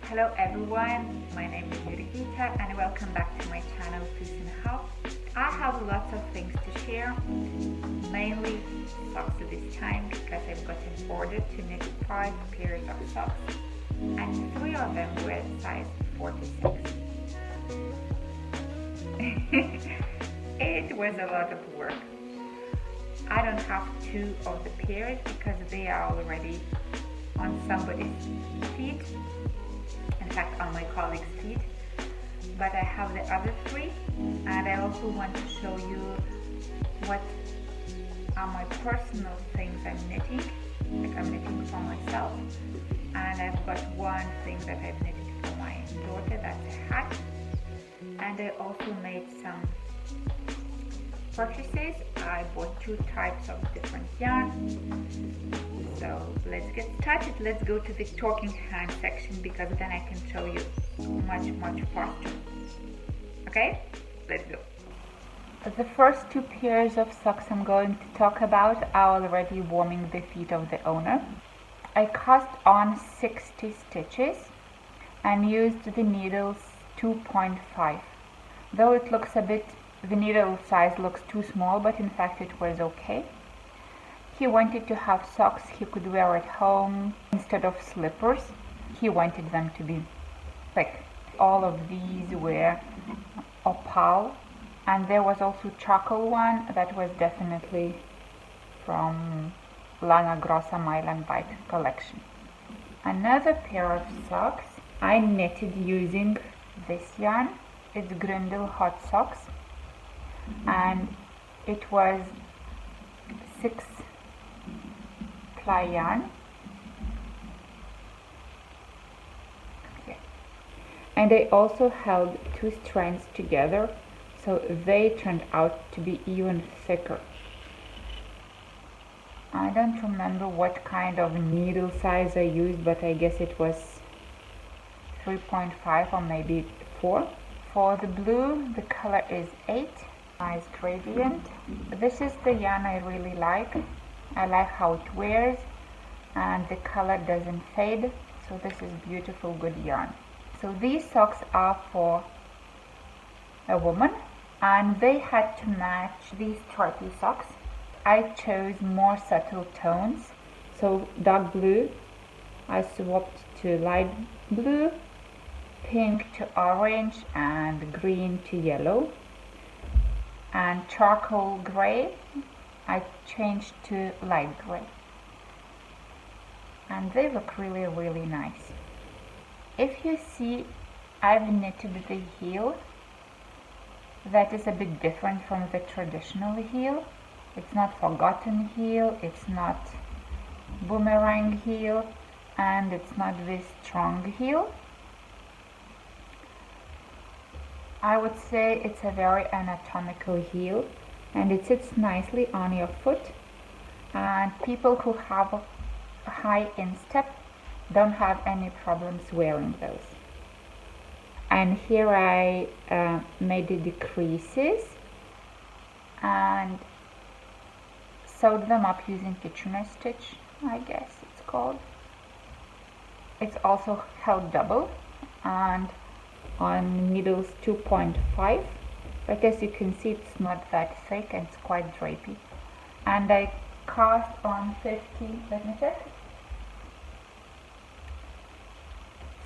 Hello everyone, my name is Yurigita and welcome back to my channel Peace and Health. I have lots of things to share, mainly socks this time because I've got an order to knit 5 pairs of socks and 3 of them were size 4 to 6. It was a lot of work. I don't have 2 of the pairs because they are already on somebody's feet, in fact on my colleague's feet, but I have the other 3 and I also want to show you what are my personal things I'm knitting, like I'm knitting for myself, and I've got one thing that I've knitted for my daughter, that's a hat, and I also made some purchases. I bought 2 types of different yarn. So let's get started. Let's go to the talking hand section because then I can show you much faster. Okay, let's go. The first 2 pairs of socks I'm going to talk about are already warming the feet of the owner. I cast on 60 stitches and used the needles 2.5. Though it looks a bit, the needle size looks too small, but in fact it was okay. He wanted to have socks he could wear at home instead of slippers. He wanted them to be thick. All of these were Opal, and there was also charcoal one that was definitely from Lana Grossa Myland White collection. Another pair of socks I knitted using this yarn. It's Grindle Hot Socks, and it was 6 ply yarn. Okay. And I also held 2 strands together, so they turned out to be even thicker. I don't remember what kind of needle size I used, but I guess it was 3.5 or maybe 4. For the blue, the color is 8. Nice gradient. This is the yarn I really like. I like how it wears and the color doesn't fade, so this is beautiful, good yarn. So these socks are for a woman and they had to match these stripy socks. I chose more subtle tones, so dark blue I swapped to light blue, pink to orange, and green to yellow, and charcoal gray I changed to light gray, and they look really nice. If you see, I've knitted the heel that is a bit different from the traditional heel. It's not forgotten heel, it's not boomerang heel, and it's not this strong heel. I would say it's a very anatomical heel and it sits nicely on your foot, and people who have a high instep don't have any problems wearing those. And here I made the decreases and sewed them up using Kitchener stitch, I guess it's called. It's also held double and on needles 2.5, but as you can see it's not that thick and it's quite drapey. And I cast on 50, let me check.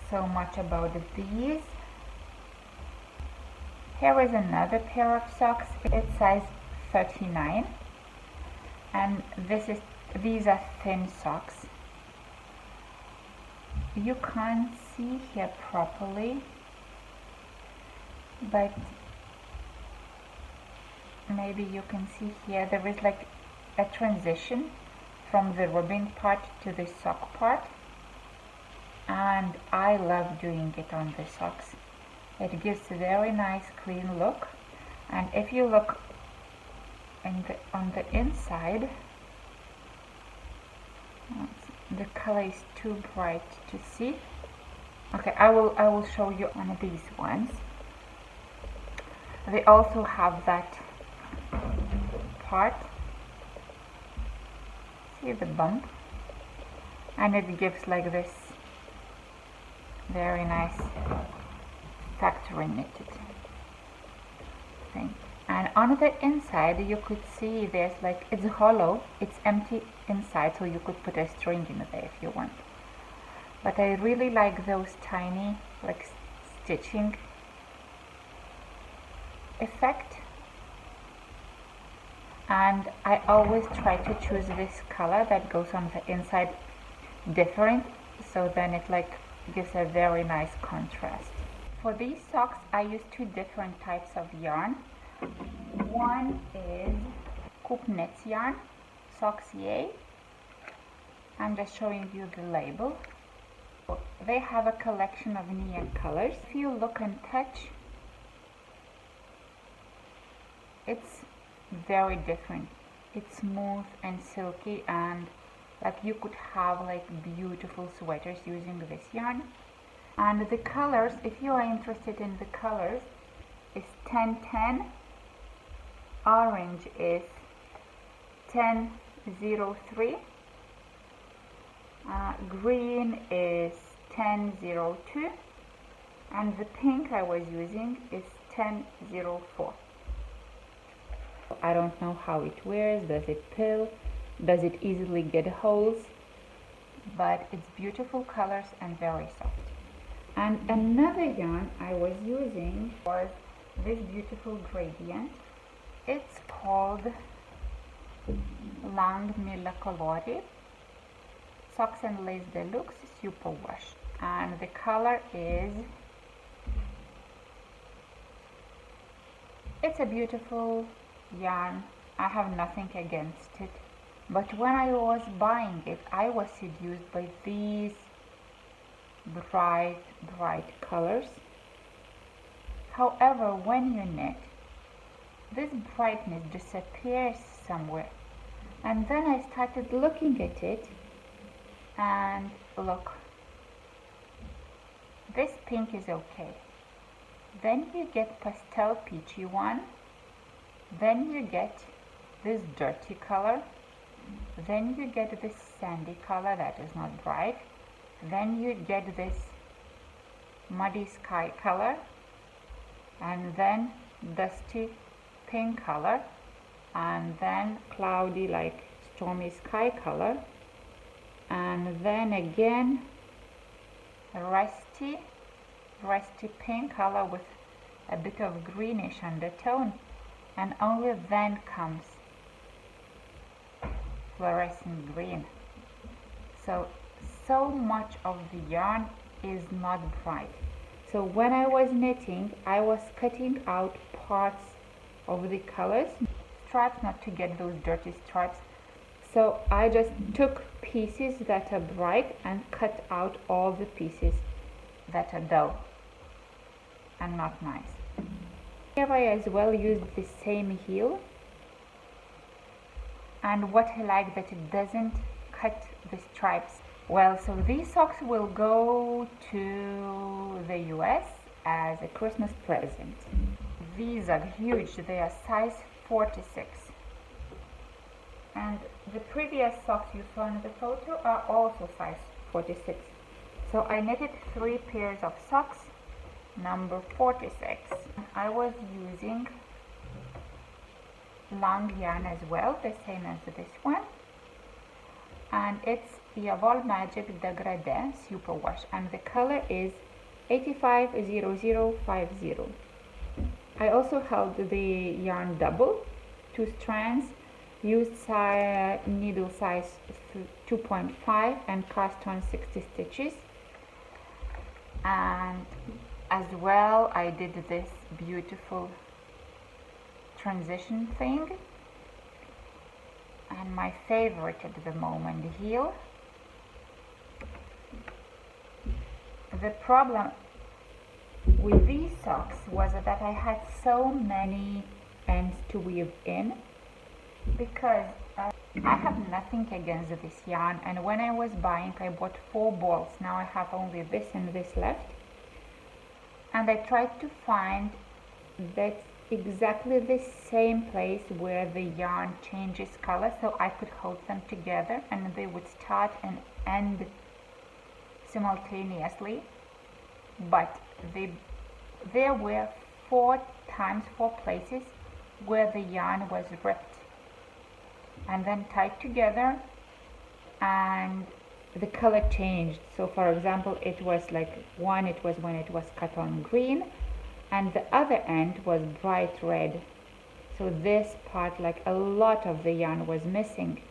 So much about these. Here is another pair of socks. It's size 39 and these are thin socks. You can't see here properly, but maybe you can see here there is like a transition from the ribbing part to the sock part, and I love doing it on the socks. It gives a very nice clean look, and if you look on the inside, the color is too bright to see. Okay, I will show you on these ones. They also have that part, see the bump, and it gives like this Very nice factory knitted thing. And on the inside you could see there's like, it's hollow, it's empty inside, so you could put a string in there if you want. But I really like those tiny like stitching effect, and I always try to choose this color that goes on the inside different, so then it like gives a very nice contrast. For these socks I use two different types of yarn. One is Coop Knits yarn, Socks Yay. I'm just showing you the label. They have a collection of neon colors. If you look and touch, it's very different. It's smooth and silky, and like you could have like beautiful sweaters using this yarn. And the colors, if you are interested in the colors, is 1010, orange is 1003, green is 1002, and the pink I was using is 1004. I don't know how it wears. Does it pill? Does it easily get holes? But it's beautiful colors and very soft. And another yarn I was using was this beautiful gradient. It's called Lang Mille Colori Socks and Lace Deluxe Super Wash, and the color is, it's a beautiful yarn. I have nothing against it, but when I was buying it I was seduced by these bright colors. However, when you knit, this brightness disappears somewhere, and then I started looking at it, and look, this pink is okay, then you get pastel peachy one, then you get this dirty color, then you get this sandy color that is not bright, then you get this muddy sky color, and then dusty pink color, and then cloudy like stormy sky color, and then again rusty pink color with a bit of greenish undertone, and only then comes fluorescent green. So much of the yarn is not bright. So when I was knitting, I was cutting out parts of the colors, stripes, not to get those dirty stripes. So I just took pieces that are bright and cut out all the pieces that are dull and not nice. Here I as well used the same heel, and what I like that it doesn't cut the stripes. Well, so these socks will go to the US as a Christmas present. These are huge, they are size 46. And the previous socks you saw in the photo are also size 46. So I knitted 3 pairs of socks, number 46. I was using long yarn as well, the same as this one. And it's Yavol Magic Degradé Super Wash, and the color is 850050. I also held the yarn double, 2 strands, used needle size 2.5 and cast on 60 stitches. And as well I did this beautiful transition thing, and my favorite at the moment, the heel. The problem with these socks was that I had so many ends to weave in, because I have nothing against this yarn, and when I was buying I bought 4 balls. Now I have only this and this left, and I tried to find that exactly the same place where the yarn changes color, so I could hold them together and they would start and end simultaneously. but there were 4 places where the yarn was ripped and then tied together, and the color changed. So for example, it was like when it was cut on green, and the other end was bright red. So this part, like a lot of the yarn was missing,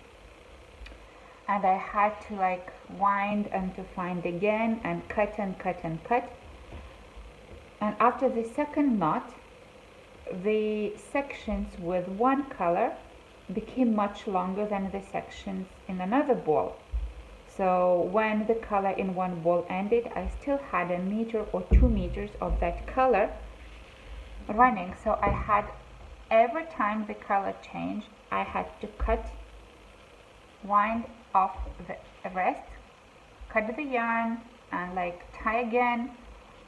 and I had to like wind and to find again and cut and cut and cut. And after the second knot, the sections with one color became much longer than the sections in another ball. So when the color in one ball ended, I still had 1 meter or 2 meters of that color running. So I had, every time the color changed, I had to cut, wind off the rest, cut the yarn, and like tie again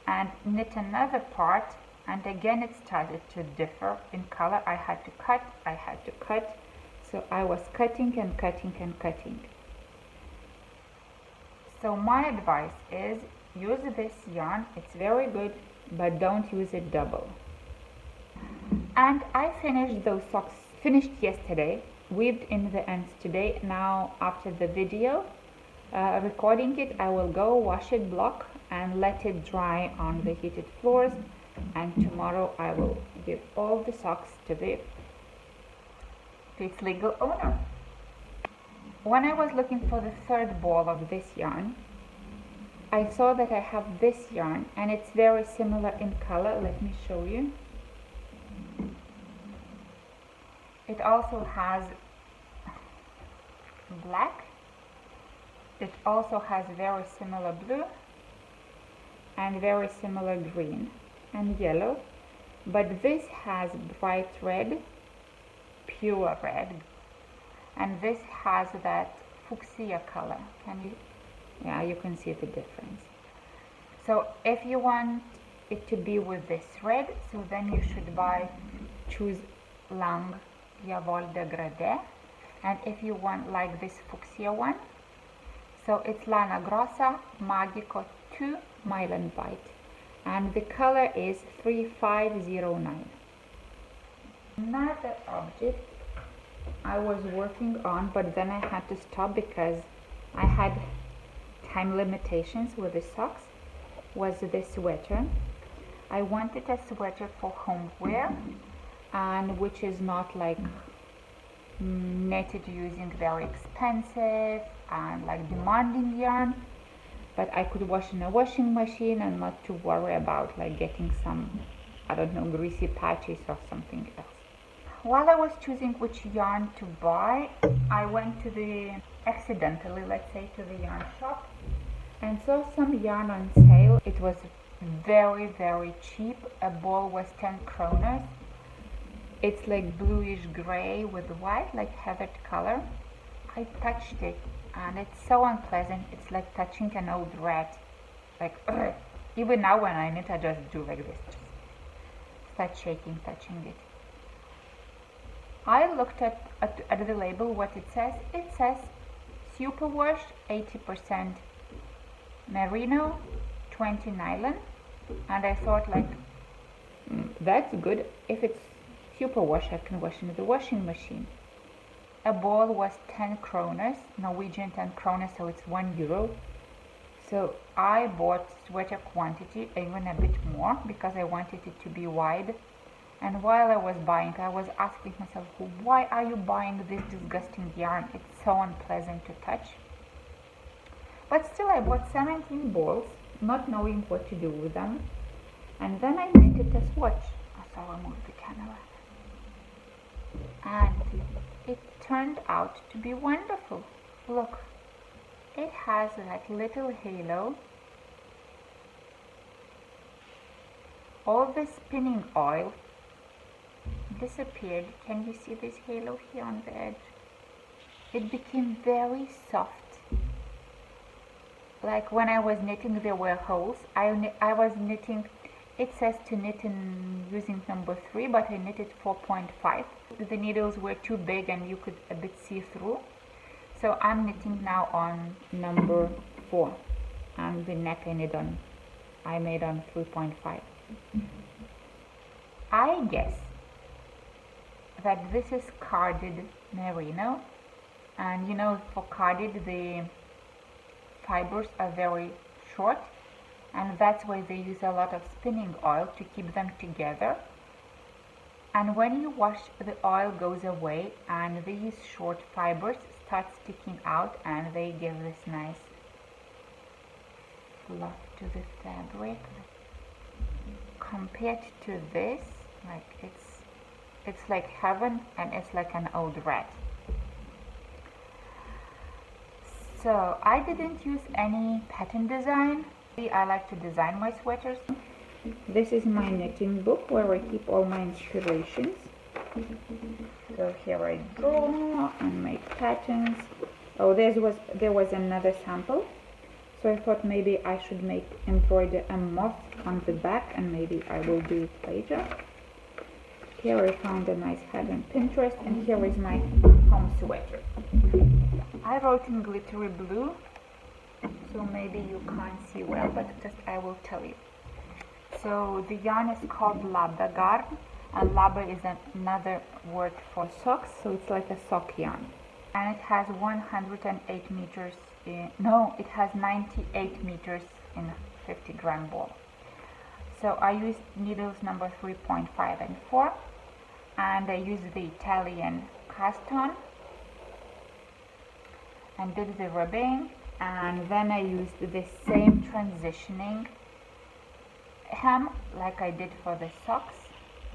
and knit another part, and again it started to differ in color. I had to cut. So I was cutting and cutting and cutting. So my advice is use this yarn. It's very good, but don't use it double. And I finished those socks, finished yesterday, weaved in the ends today. Now after the video recording it, I will go wash it, block, and let it dry on the heated floors, and tomorrow I will give all the socks to its legal owner. When I was looking for the third ball of this yarn, I saw that I have this yarn, and it's very similar in color. Let me show you. It also has black. It also has very similar blue and very similar green and yellow, but this has bright red, pure red, and this has that fuchsia color. Yeah, you can see the difference. So if you want it to be with this red, so then you should choose Lang Yavol Degradé, and if you want like this fuchsia one, so it's Lana Grossa Magico 2 Mylan White, and the color is 3509. Another object I was working on, but then I had to stop because I had time limitations with the socks, was this sweater. I wanted a sweater for home wear, and which is not like knitted using very expensive and like demanding yarn, but I could wash in a washing machine and not to worry about like getting some, I don't know, greasy patches or something else. While I was choosing which yarn to buy, I went to accidentally, let's say, to the yarn shop and saw some yarn on sale. It was very, very cheap. A ball was 10 kroners. It's like bluish gray with white, like heathered color. I touched it and it's so unpleasant. It's like touching an old rat. Like, even now when I knit, I just do like this. Just start shaking, touching it. I looked at the label, what it says. It says superwash, 80% merino, 20 nylon, and I thought like, that's good. If it's superwash, I can wash in the washing machine. A ball was 10 kroners, Norwegian 10 kroners, so it's €1. So I bought sweater quantity, even a bit more, because I wanted it to be wide. And while I was buying, I was asking myself, why are you buying this disgusting yarn? It's so unpleasant to touch. But still, I bought 17 balls, not knowing what to do with them. And then I knitted a swatch. So I moved the camera. And it turned out to be wonderful. Look, it has like little halo. All the spinning oil disappeared. Can you see this halo here on the edge? It became very soft. Like when I was knitting, there were holes. I was knitting, it says to knit in using number 3, but I knitted 4.5. The needles were too big and you could a bit see through. So I'm knitting now on number 4, and the neck I knit on I made on 3.5. I guess that this is carded merino, and you know, for carded the fibers are very short, and that's why they use a lot of spinning oil to keep them together. And when you wash, the oil goes away and these short fibers start sticking out, and they give this nice fluff to the fabric. Compared to this, like it's like heaven, and it's like an old rat. So I didn't use any pattern design. I like to design my sweaters. This is my knitting book where I keep all my inspirations. So here I go and make patterns. Oh, there was another sample. So I thought maybe I should embroider a moth on the back, and maybe I will do it later. Here I found a nice head on Pinterest, and here is my home sweater. I wrote in glittery blue, so maybe you can't see well, but just I will tell you. So the yarn is called Labba garn, and Labba is another word for socks, so it's like a sock yarn. And it has 108 meters it has 98 meters in a 50-gram ball. So I used needles number 3.5 and 4, and I used the Italian cast on and did the ribbing, and then I used the same transitioning hem like I did for the socks.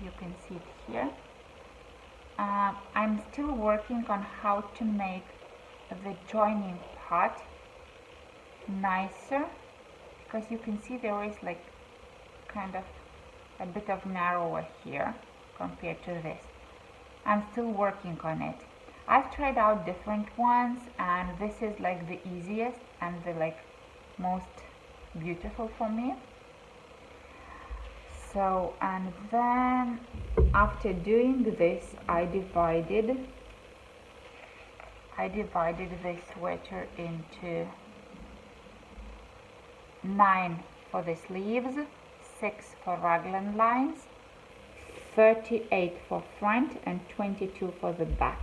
You can see it here. I'm still working on how to make the joining part nicer, because you can see there is like kind of a bit of narrower here compared to this. I'm still working on it. I've tried out different ones, and this is like the easiest and the like most beautiful for me. So, and then after doing this, I divided the sweater into 9 for the sleeves, 6 for raglan lines, 38 for front, and 22 for the back.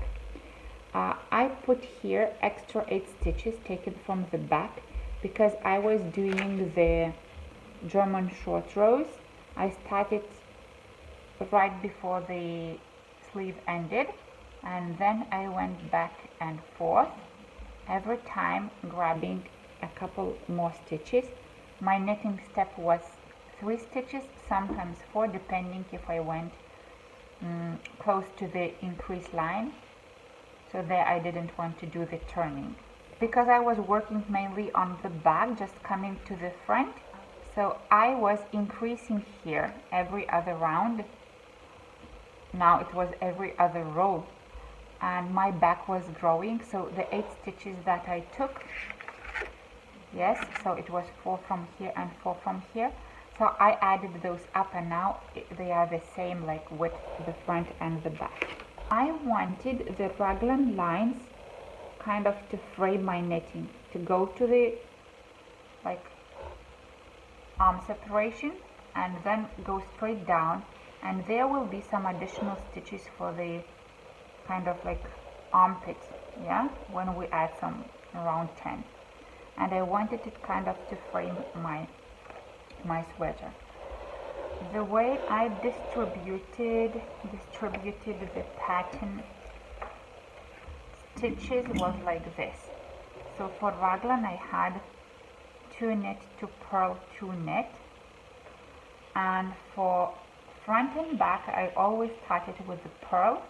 I put here extra 8 stitches taken from the back because I was doing the German short rows. I started right before the sleeve ended, and then I went back and forth every time, grabbing a couple more stitches. My knitting step was 3 stitches, sometimes 4, depending if I went close to the increase line. So there I didn't want to do the turning. Because I was working mainly on the back, just coming to the front, so I was increasing here every other round. Now it was every other row, and my back was growing, so the 8 stitches that I took, yes, so it was 4 from here and 4 from here, so I added those up, and now they are the same, like with the front and the back. I wanted the raglan lines kind of to frame my knitting, to go to the like arm separation and then go straight down, and there will be some additional stitches for the kind of like armpit, yeah, when we add some around 10, and I wanted it kind of to frame my sweater. The way I distributed the pattern stitches was like this. So for raglan I had 2 knit, 2 purl, 2 knit, and for front and back I always started with the purl,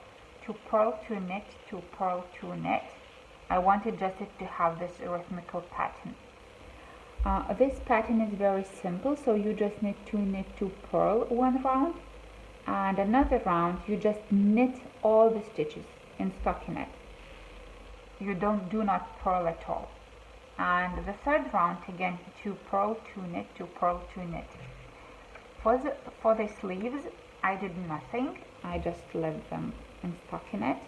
2 purl, 2 knit, 2 purl, 2 knit. I wanted just it to have this rhythmical pattern. This pattern is very simple, so you just knit 2 knit, 2 purl one round, and another round you just knit all the stitches in stockinette. You do not purl at all. And the third round again 2 purl, 2 knit, 2 purl, 2 knit. For the sleeves I did nothing, I just left them in stockinette.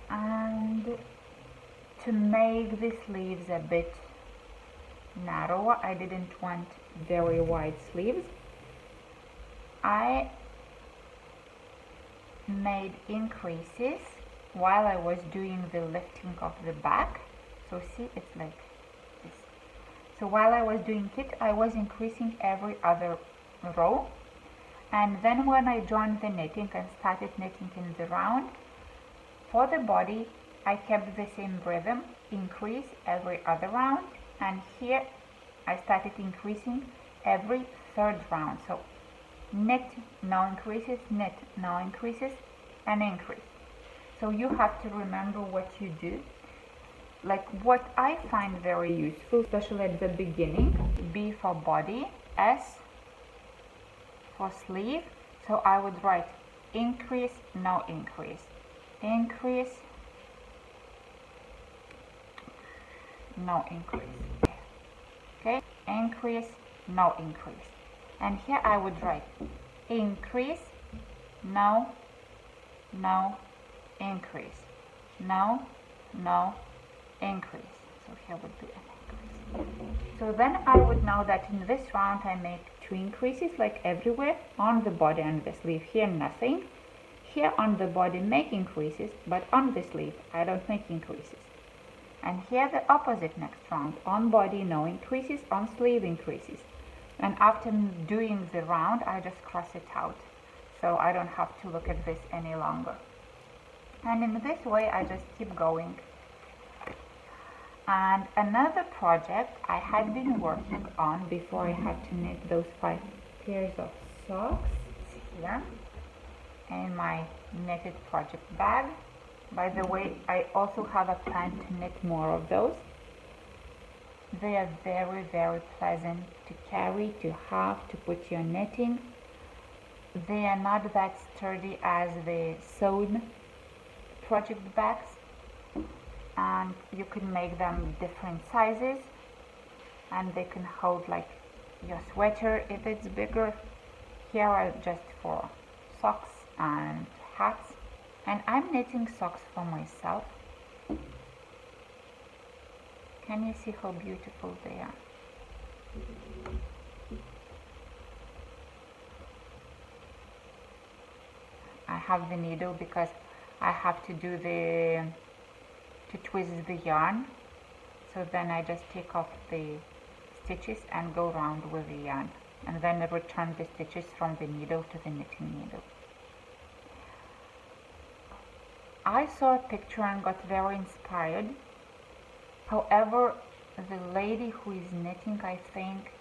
And to make the sleeves a bit narrower. I didn't want very wide sleeves. I made increases while I was doing the lifting of the back. So see, it's like this. So while I was doing it, I was increasing every other row. And then when I joined the knitting and started knitting in the round, for the body, I kept the same rhythm, increase every other round. And here I started increasing every third round. So knit, now increases, knit, now increases, and increase. So you have to remember what you do. Like what I find very useful, especially at the beginning, B for body, S for sleeve. So I would write increase, now increase, increase, now increase. Okay, increase, now increase. And here I would write increase, now, increase, now, increase. So here would be an increase. So then I would know that in this round I make 2 increases like everywhere on the body and the sleeve. Here nothing. Here on the body make increases, but on the sleeve I don't make increases. And here the opposite next round. On body no increases, on sleeve increases. And after doing the round, I just cross it out. So I don't have to look at this any longer. And in this way, I just keep going. And another project I had been working on before I had to knit those 5 pairs of socks here in my knitted project bag. By the way, I also have a plan to knit more of those. They are very, very pleasant to carry, to have, to put your knitting. They are not that sturdy as the sewn project bags, and you can make them different sizes, and they can hold like your sweater if it's bigger. Here are just for socks and hats, and I'm knitting socks for myself. Can you see how beautiful they are? I have the needle because I have to do to twist the yarn. So then I just take off the stitches and go around with the yarn, and then I return the stitches from the needle to the knitting needle. I saw a picture and got very inspired. However, the lady who is knitting, I think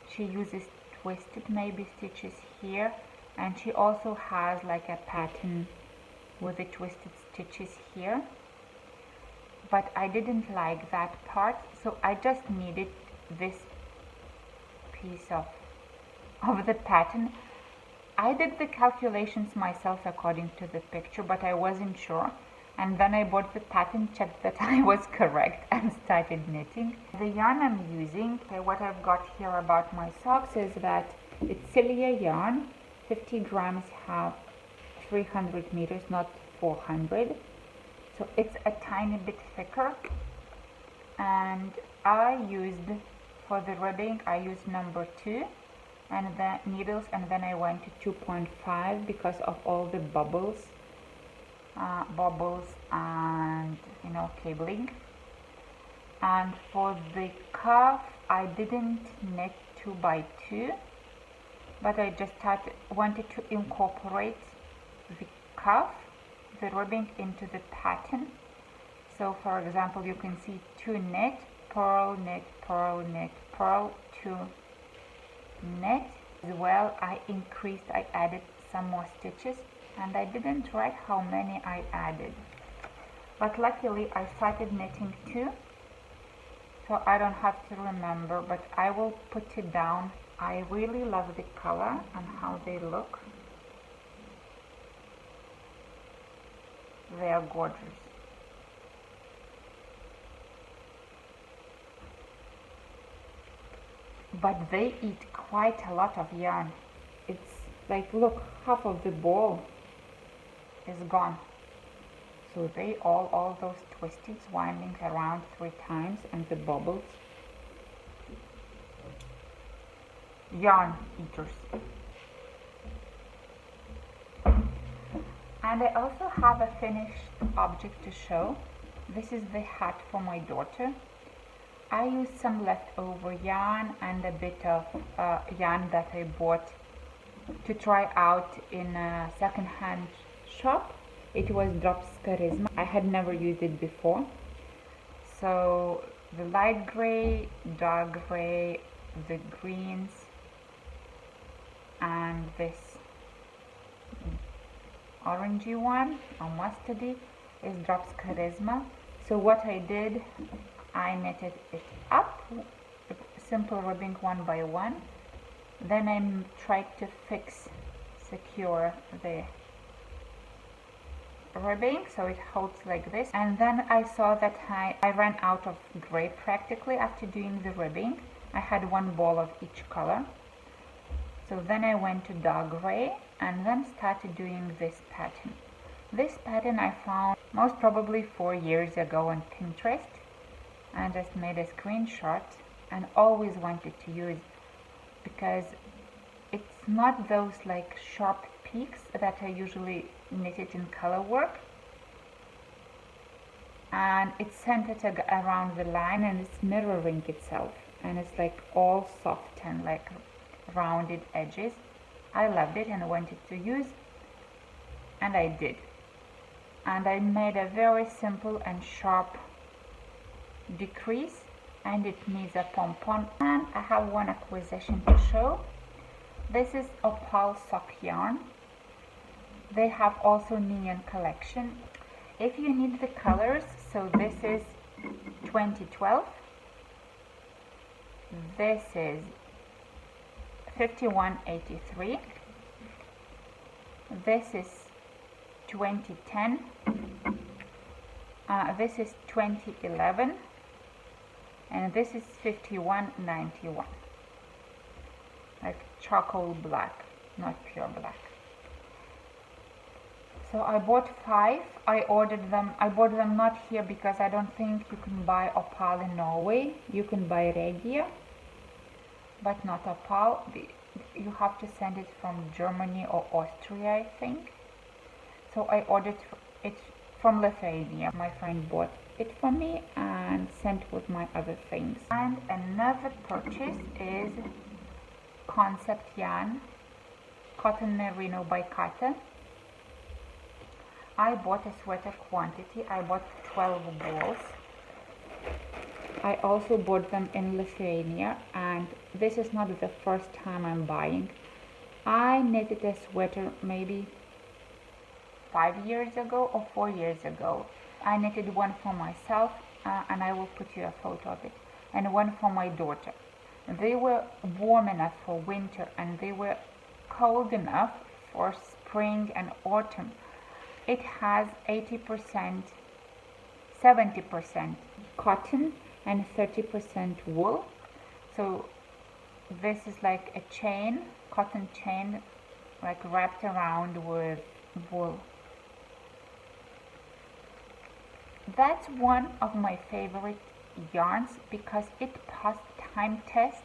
she uses twisted maybe stitches here, and she also has like a pattern with the twisted stitches here. But I didn't like that part, so I just needed this piece of the pattern. I did the calculations myself according to the picture, but I wasn't sure. And then I bought the pattern, checked that I was correct, and started knitting. The yarn I'm using, what I've got here about my socks is that it's Celia yarn. 50 grams have 300 meters, not 400. So it's a tiny bit thicker. And I used, for the ribbing, I used number 2 and the needles, and then I went to 2.5 because of all the bubbles and cabling. And for the cuff I didn't knit 2 by 2, but I just wanted to incorporate the cuff, the ribbing, into the pattern. So for example, you can see 2 knit, purl, knit, purl, knit, purl, 2 knit. As well, I added some more stitches, and I didn't write how many I added, but luckily I started knitting 2, so I don't have to remember, but I will put it down. I really love the color and how they look. They are gorgeous. But they eat quite a lot of yarn. It's like, look, half of the ball is gone. So they all those twisteds winding around 3 times, and the bubbles. yarn eaters. And I also have a finished object to show. This is the hat for my daughter. I used some leftover yarn and a bit of yarn that I bought to try out in a second-hand shop. It was Drops Charisma. I had never used it before. So the light gray, dark gray, the greens, and this orangey one or mustardy is Drops Charisma. So what I did, I knitted it up, simple ribbing one by one. Then I tried to secure the ribbing so it holds like this. And then I saw that I ran out of gray practically after doing the ribbing. I had one ball of each color. So then I went to dark gray and then started doing this pattern. This pattern I found most probably 4 years ago on Pinterest and just made a screenshot and always wanted to use, because it's not those like sharp peaks that I usually knitted in color work, and it's centered around the line and it's mirroring itself, and it's like all soft and like rounded edges. I loved it and wanted to use, and I did. And I made a very simple and sharp decrease, and it needs a pom-pom. And I have one acquisition to show. This is Opal sock yarn. They have also neon collection. If you need the colors, so this is 2012. This is 5183. This is 2010. This is 2011. And this is 5191. Like charcoal black, not pure black. So I bought 5. I bought them not here because I don't think you can buy Opal in Norway. You can buy Regia, but not Opal. You have to send it from Germany or Austria, I think. So I ordered it from Lithuania. My friend bought it for me and sent with my other things. And another purchase is Concept Yarn, Cotton Merino by Kata. I bought a sweater quantity. I bought 12 balls. I also bought them in Lithuania, and this is not the first time I'm buying. I knitted a sweater maybe 5 years ago or 4 years ago. I knitted one for myself, and I will put you a photo of it, and one for my daughter. They were warm enough for winter, and they were cold enough for spring and autumn. It has 80%, 70% cotton and 30% wool. So this is like a chain, cotton chain, like wrapped around with wool. That's one of my favorite yarns because it passed time test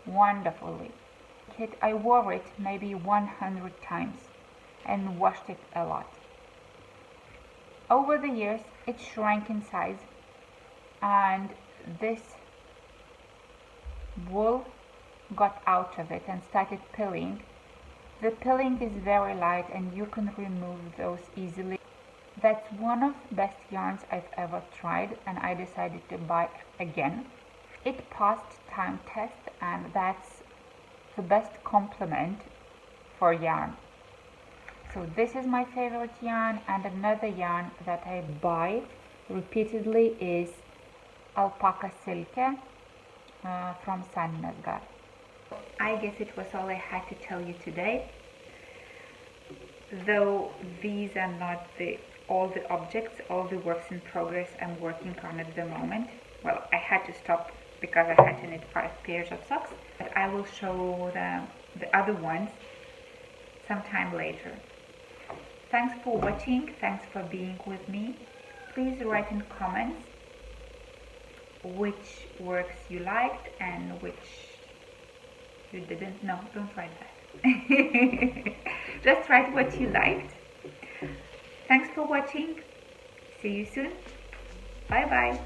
wonderfully. I wore it maybe 100 times and washed it a lot. Over the years it shrank in size, and this wool got out of it and started pilling. The pilling is very light and you can remove those easily. That's one of the best yarns I've ever tried, and I decided to buy again. It passed time test, and that's the best compliment for yarn. So this is my favorite yarn, and another yarn that I buy repeatedly is Alpaca Silke from Sandnesgar. I guess it was all I had to tell you today. Though these are not all the objects, all the works in progress I'm working on at the moment. Well, I had to stop because I had to knit 5 pairs of socks, but I will show the other ones sometime later. Thanks for watching, thanks for being with me. Please write in comments which works you liked and which You didn't? No, don't write that. Just write what you liked. Thanks for watching. See you soon. Bye bye.